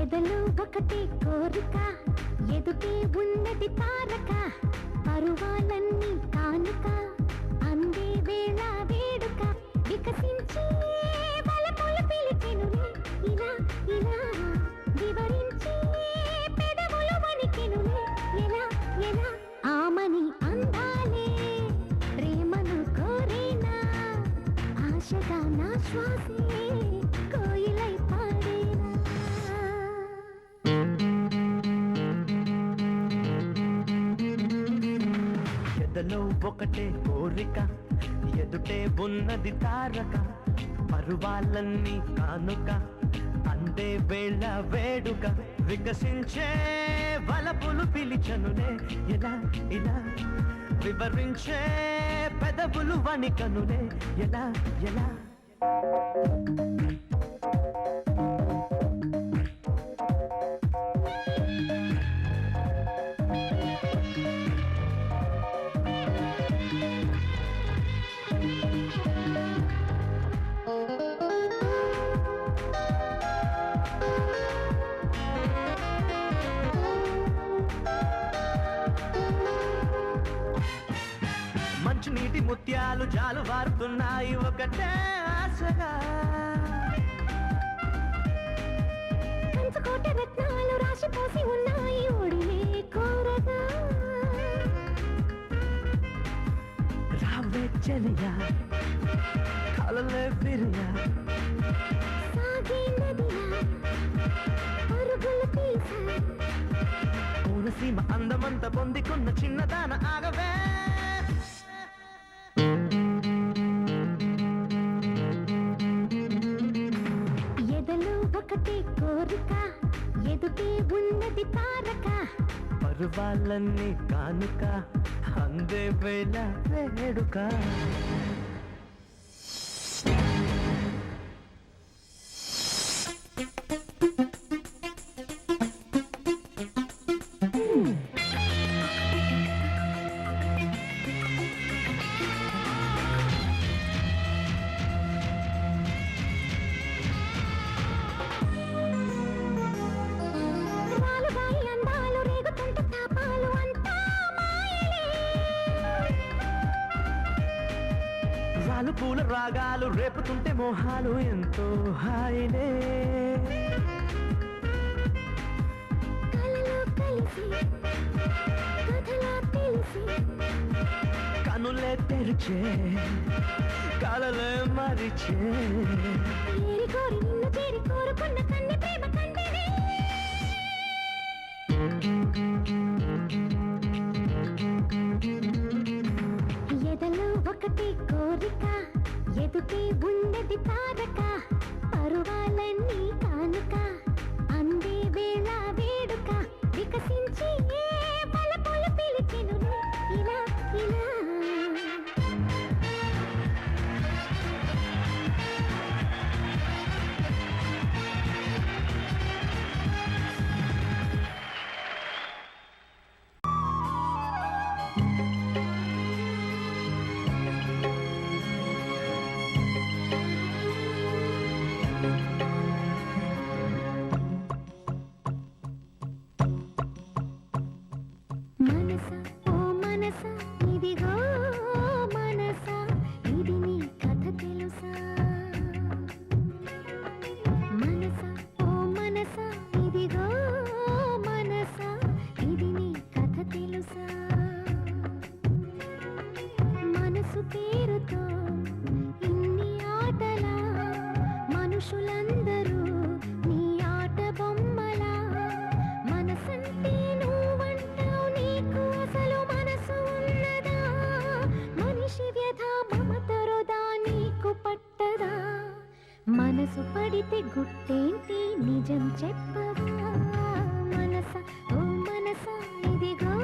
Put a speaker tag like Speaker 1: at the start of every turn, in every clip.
Speaker 1: ఎదలో ఒకటే కోరిక, ఎదుటే ఉన్నది తారక, పరువాలన్నీ కానుక, అందే వేళ వేడుక, వికసించే వలపులు పిలిచెనులే ఇలా ఇలా, వివరించే పెదవులు వణికెనులే ఎలా ఎలా, ఆమని అందాలే ప్రేమను కోరేనా, ఆశగా నా శ్వాసే కోయిలై పాడేనా.
Speaker 2: ఎదలో ఒకటే కోరిక, ఎదుటే ఉన్నది తారక, పరువాలన్నీ కానుక, అందే వేళ వేడుక, వికసించే వలపులు పిలిచనులే ఎలా ఇలా, వివరించే పెదవులు వణికనులే ఎలా ఎలా. మంచునీటి ముత్యాలు జాలు వారుతున్నాయి ఒకటే ఆశగా,
Speaker 1: పంచకోట రత్నాలు రాశిపోసి ఉన్నాయి ఒడిలే కోరగా,
Speaker 2: రావే చెలియా కలలే విరియా,
Speaker 1: సాగే నదిలా పరుగులు తీసా,
Speaker 2: కోనసీమ అందమంత పొందికున్న చిన్నదాన ఆగవే.
Speaker 1: ఎదలో ఒకటే కోరిక, ఎదుటే ఉన్నది తారక,
Speaker 2: పరువాలన్నీ కానుక, అందే వేళ వేడుక.
Speaker 1: రాలుగాయి అందాలు రేగుతుంటే తాపాలు అంతా మాయలే,
Speaker 2: రాలు పూల రాగాలు రేపుతుంటే మోహాలు ఎంతో హాయిలే,
Speaker 1: కలలో కలిసి కథలా తెలిసి,
Speaker 2: కనులే తెరిచే కలలే మరిచే,
Speaker 1: ఏరి కోరి నిన్ను చేరి కోరుకున్న కన్నె ప్రేమ కంటినే. ఎదలో ఒకటే కోరిక, ఎదుటే ఉన్నది తారక, పరువాలన్నీ కానుక, అందే వేళ వేడుక, వికసించి వలపులు పిలిచెనులే ఇలా ఇలా. మనసా ఓ మనసా ఇదిగో మనసా, ఇది నీ కథ తెలుసా, మనసా ఓ మనసా ఇదిగో మనసా, ఇది నీ కథ తెలుసా, మనసు పేరుతో ఇన్ని ఆటలా మనుషులందరూ మనసు పడితే గుట్టేంటి నిజం చెప్పవా మనస ఓ మనస ఇదిగో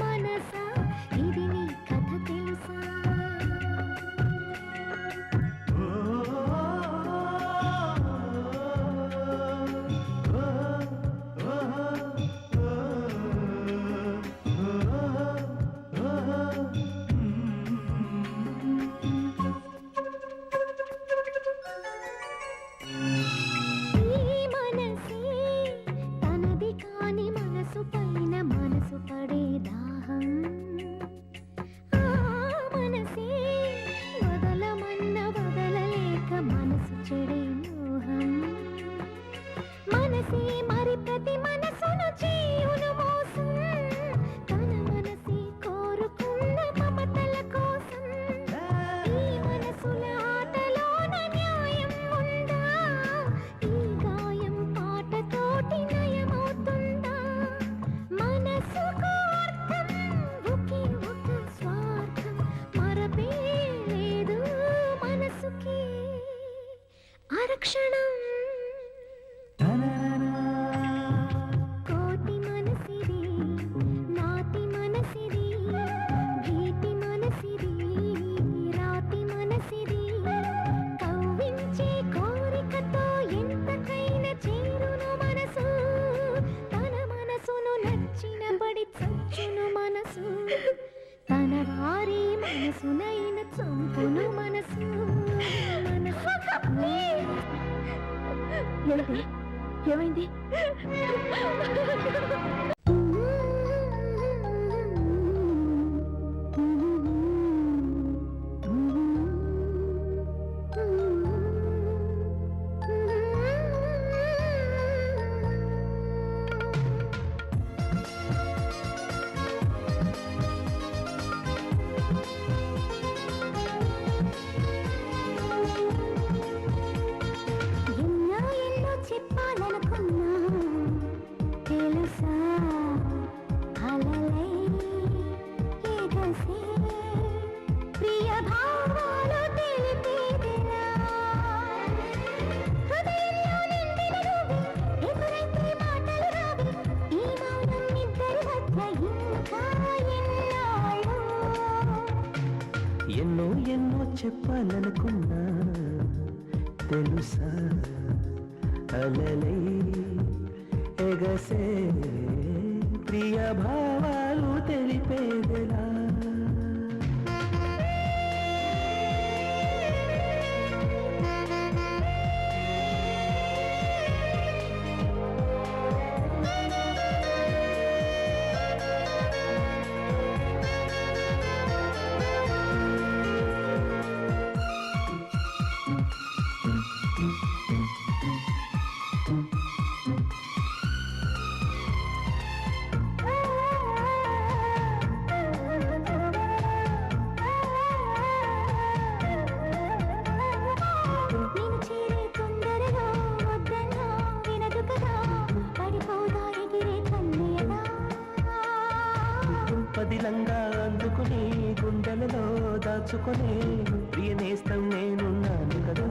Speaker 1: మనస ఇది నీ కథ తెలుసా ఆరక్షణం కోటి మనసిది నాతి మనసిది భీతి మనసిది రాతి మనసిది కవ్వించే కోరికతో ఎంతకైనా చేరును మనసు తన మనసును నచ్చిన పడి చచ్చును మనసు తన వారి మనసునైన చంపును మనసు ఏమైంది
Speaker 2: ఎన్నో ఎన్నో చెప్పాలనుకున్నా తెలుసా అలలై ఎగసే ప్రియ భావాలు తెలిపేదెలా పదిలంగా అందుకుని గుండెలలో దాచుకునే ప్రియ నేస్తం నేనున్నాను కదా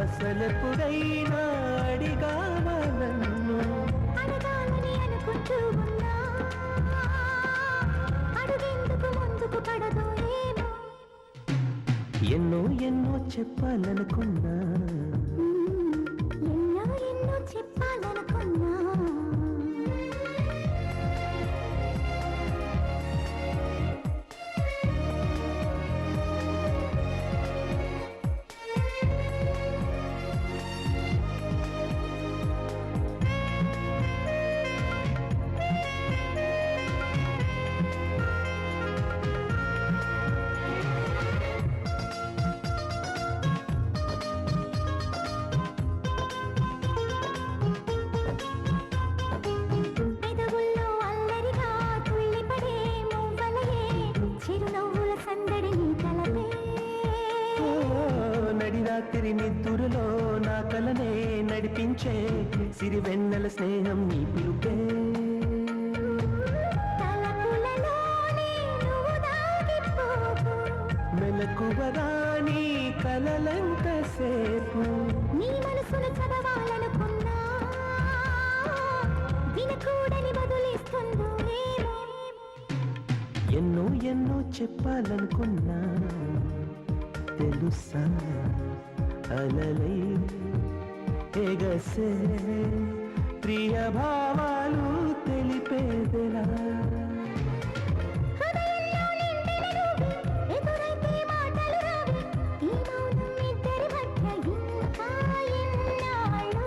Speaker 2: అసలెప్పుడైనా అడిగావా నన్ను ఎన్నో ఎన్నో చెప్పాలనుకున్నా
Speaker 1: చెప్పాలనుకున్నా
Speaker 2: రాత్రి నిద్దురులో నా కలనే నడిపించే సిరివెన్నెల స్నేహం నీ పిలుపే
Speaker 1: తలపులలోనే నువ్వు
Speaker 2: మెలకువరాని కలలంతసేపు
Speaker 1: నీ మనసును చదవాలనుకున్నా వినకూడని బదులిస్తుందో ఏమో.
Speaker 2: ఎన్నో ఎన్నో చెప్పాలనుకున్నా తెలుసా అలలై ఎగసే ప్రియ భావాలు తెలిపేదెలా.
Speaker 1: హృదయంలో నిండిన నువ్వు, ఎదురైతే మాటలు రావు. ఈ మౌనం ఇద్దరి మధ్య ఇంకా ఎన్నాళ్ళు?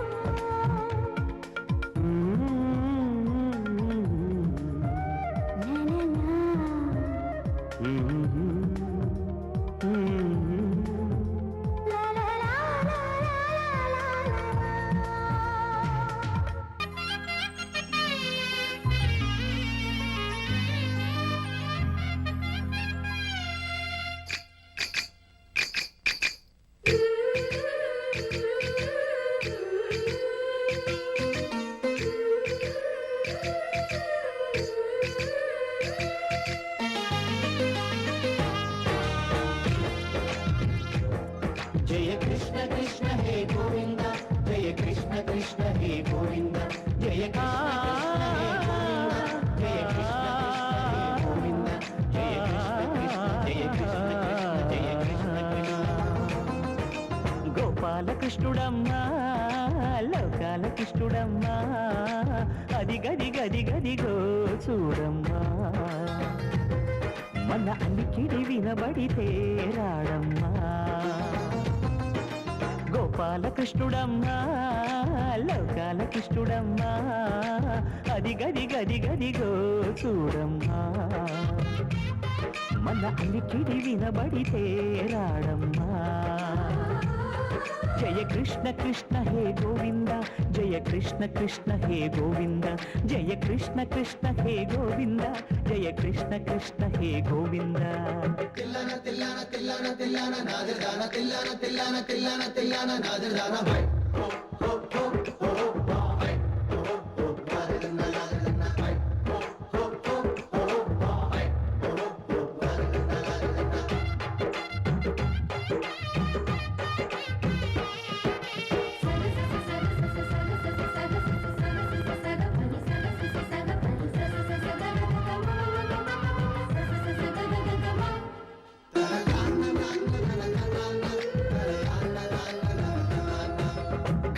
Speaker 1: లలలా. లలలా,
Speaker 2: జయ కృష్ణ కృష్ణ హే గోవింద జయ కృష్ణ కృష్ణ హే గోవింద జయ గోపాలకృష్ణుడమ్మా లోకాలకృష్ణుడమ్మా అది గది గది గదిగో చూడమ్మా మన అలికిడి వినబడితే రాడమ్మా గోపాలకృష్ణుడమ్మా లోకాలకృష్ణుడమ్మా అది గది గది గదిగో చూడమ్మా మన అలికిడి వినబడితే రాడమ్మా జయ కృష్ణ కృష్ణ హే గోవింద జయ కృష్ణ కృష్ణ హే గోవింద జయ కృష్ణ కృష్ణ హే గోవింద జయ కృష్ణ కృష్ణ హే గోవింద. తిల్లన తిల్లన తిల్లన తిల్లన నాదదాన తిల్లన తిల్లన తిల్లన తిల్లన నాదదాన హై హో హో హో హో హై హో హో నాదదాన నాదదాన హై హో హో హో హో హై హో హో నాదదాన.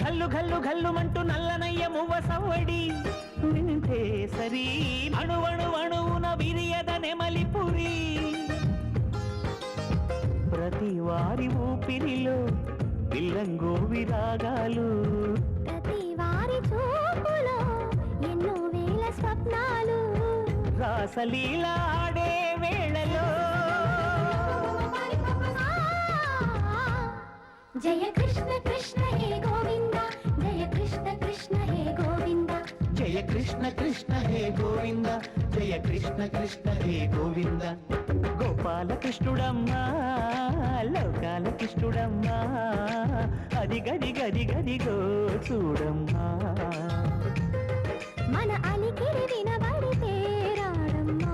Speaker 2: ఘల్లు ఘల్లు ఘల్లుమంటూ నల్లనయ్య మువ్వ సవ్వడి వింటే సరి అణువణు అణువున విరియద నెమలిపురి ప్రతి వారి ఊపిరిలో పిల్లంగో విరాగాలు
Speaker 1: ప్రతి వారి చూపులో ఎన్నో వేల స్వప్నాలు
Speaker 2: రాసలీల ఆడే వేళలో
Speaker 1: జయ కృష్ణ కృష్ణ హే గోవింద జయ కృష్ణ కృష్ణ హే గోవింద
Speaker 2: జయ కృష్ణ కృష్ణ హే గోవింద జయ కృష్ణ కృష్ణ హే గోవింద. గోపాలకృష్ణుడమ్మా లోకాలకృష్ణుడమ్మా అది గది గది గదిగో చూడమ్మా
Speaker 1: మన అలికిడి వినబడితే రాడమ్మా.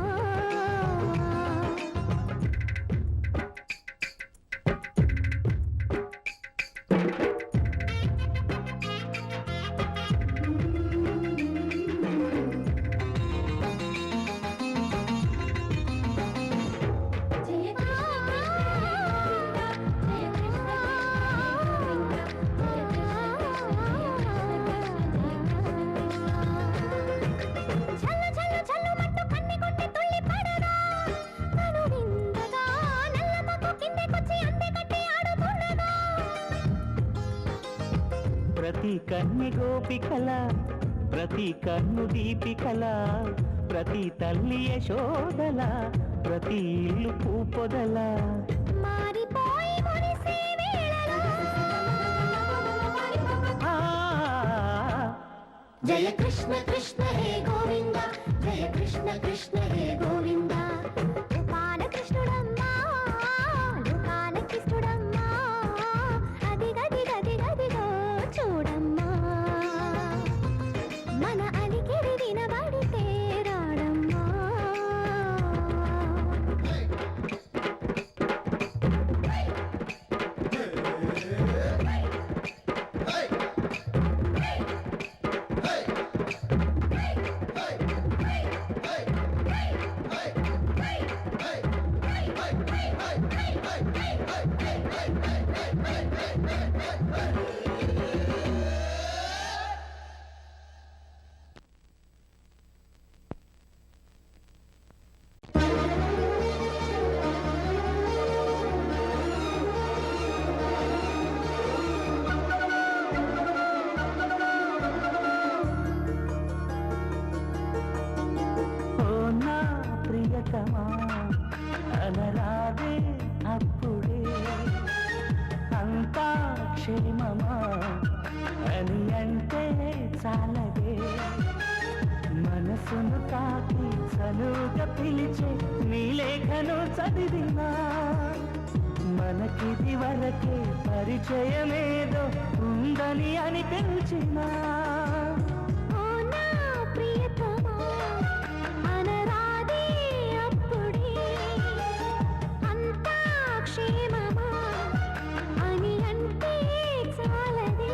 Speaker 2: ప్రతి కన్య గోపికల ప్రతి కన్ను దీపికల ప్రతి తల్లి యశోదల ప్రతి ఇల్లు పూపొదల
Speaker 1: మారిపోయి మురిసే వేళలో జయ కృష్ణ కృష్ణ హే గోవింద జయ కృష్ణ కృష్ణ హే గోవింద. గోపాలకృష్ణుడమ్మా లోకాలకృష్ణుడమ్మా అది గది గది గదిగో చూడమ్మా మన అలికిడి వినబడితే రాడమ్మా.
Speaker 2: చదివినా మనకిది వరకే పరిచయమేదో ఉందని అనిపించినా
Speaker 1: ఓ నా ప్రియతమా అనరాదే అప్పుడే అంతా క్షేమమా అని అంటే చాలదే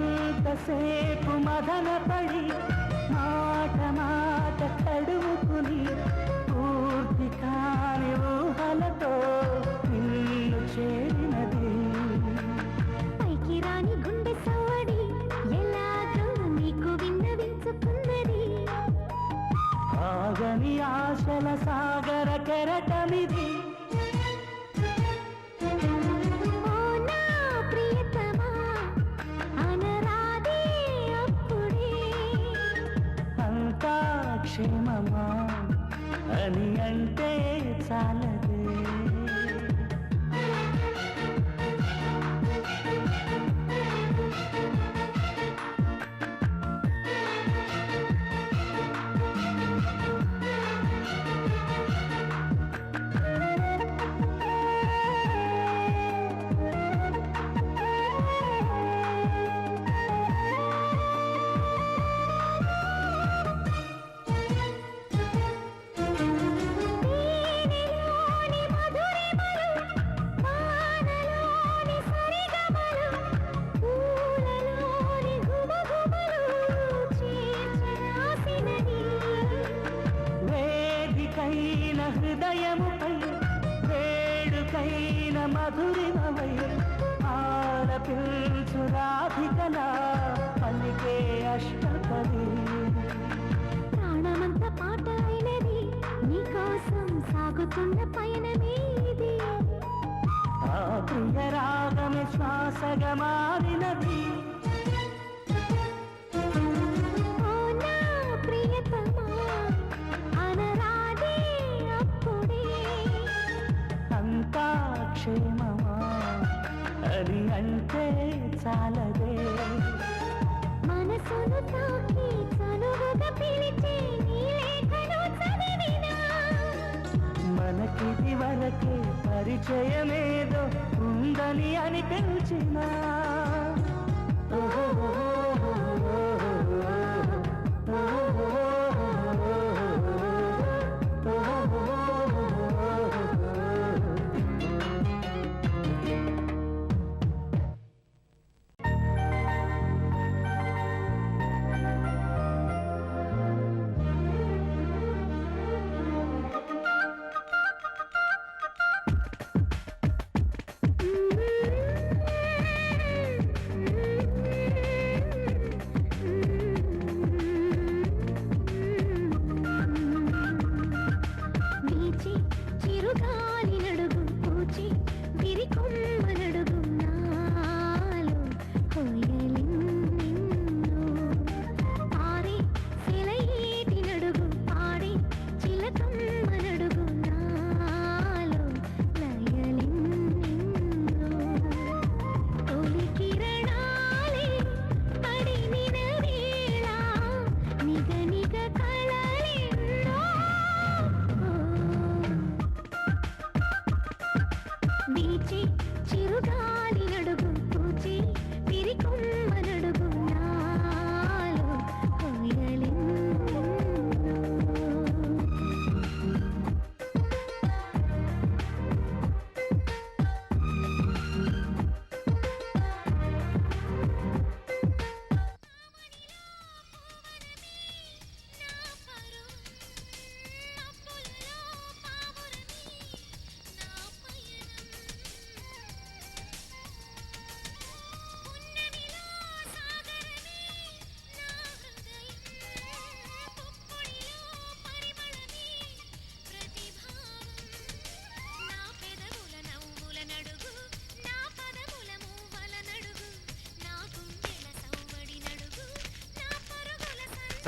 Speaker 2: ఎంతసేపు మదనపడి మాట మాట కడుముకుని పూర్తి కాని ఊహలతో నిన్ను చేరినది
Speaker 1: పైకి రాని గుండె సవ్వడి ఎలాగో నీకు విన్నవించుకున్నది
Speaker 2: ఆగని ఆశల సాగర కెరటమిది
Speaker 1: ఓ నా ప్రియతమా అనరాదే అప్పుడే
Speaker 2: అంతా క్షేమమా అని అంటే చాలదే
Speaker 1: తేనెలోని మధురిమలు వానలోని సరిగమలు పూలలోని గుమగుమలు చేర్చరాసినది
Speaker 2: వేదికైన హృదయముపై వేడుకైన మధురిమవై ఆలపించు రాధికలా పలికే అష్టపది
Speaker 1: ప్రాణమంత పాట అయినది నీకోసం సాగుతున్న పయనమే ఇది
Speaker 2: ఆ ప్రియ రాగమే శ్వాసగా మారినది
Speaker 1: ఓ నా ప్రియతమా అనరాదే అప్పుడే
Speaker 2: అంతా క్షేమమా అని అంటే చాలదే
Speaker 1: మనసును తాకి చనువుగా పిలిచే నీ లేఖను చదివినా
Speaker 2: మనకిది వరకే పరిచయమేదో ఉందని అనిపించినా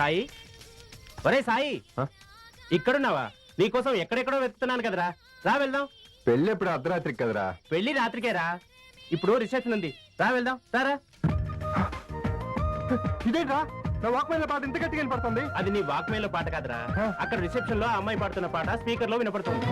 Speaker 3: సాయి, ఒరే సాయి,
Speaker 4: ఆ?
Speaker 3: ఇక్కడున్నావా? నీకోసం ఎక్కడెక్కడో వెతుకుతున్నాను కదరా. రా వెళ్దాం.
Speaker 4: పెళ్ళి ఎప్పుడు అర్ధరాత్రికి కదరా.
Speaker 3: పెళ్లి రాత్రికేరా. ఇప్పుడు రిసెప్షన్ ఉంది. రా వెళ్దాం. రారా.
Speaker 4: ఇదేంట్రా నా వాక్మెన్ పాట ఇంత గట్టిగా వినపడుతుంది.
Speaker 3: అది నీ వాక్మేలో పాట కాదురా.
Speaker 4: ఆ?
Speaker 3: అక్కడ రిసెప్షన్ లో ఆ అమ్మాయి పాడుతున్న పాట స్పీకర్ లో వినపడుతుంది.